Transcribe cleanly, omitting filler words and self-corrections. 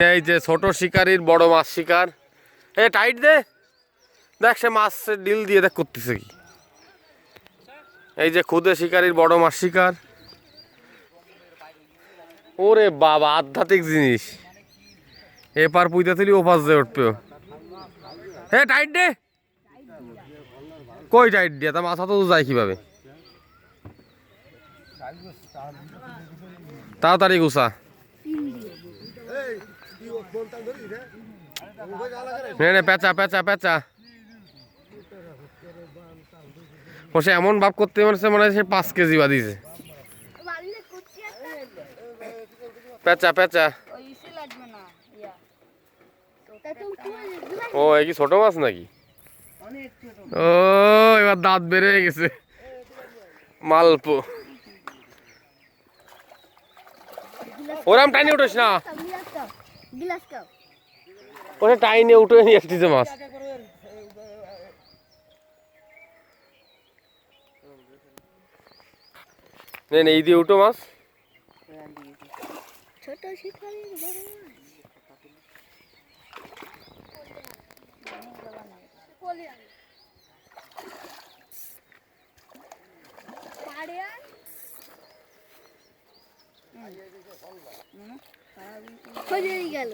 এই যে ছোট শিকারির বড় মাছ শিকার। এ টাইট দে, দেখ সে মাছের ডিল দিয়ে দেখ করতেছে কি। এই যে খুদে শিকারির বড় মাছ শিকার। ওরে বাবা, আধ্যাত্মিক জিনিস। এপার পুইতে তুলি ওপাশ দিয়ে উঠবে। হে টাইট দে, কই টাইট দিয়ে তা মাথা তো যায় কিভাবে। তাড়াতাড়ি গুছা। পেঁচা পেঁচা পেঁচা। ও সে এমন ভাব করতে পারছে মনে হয় সে 5 কেজি বাদিয়েছে। পেঁচা পেঁচা। ও এই কি ছোট মাছ নাকি? ও এবার দাঁত বেড়ে গেছে। মালপো। ওরাম টাইনে উঠিস না, ওরা টাইনে উঠে নিয়ে আসতেছে মাছ। এই দিয়ে উঠো মাছ। ছোট শিকারি গেল।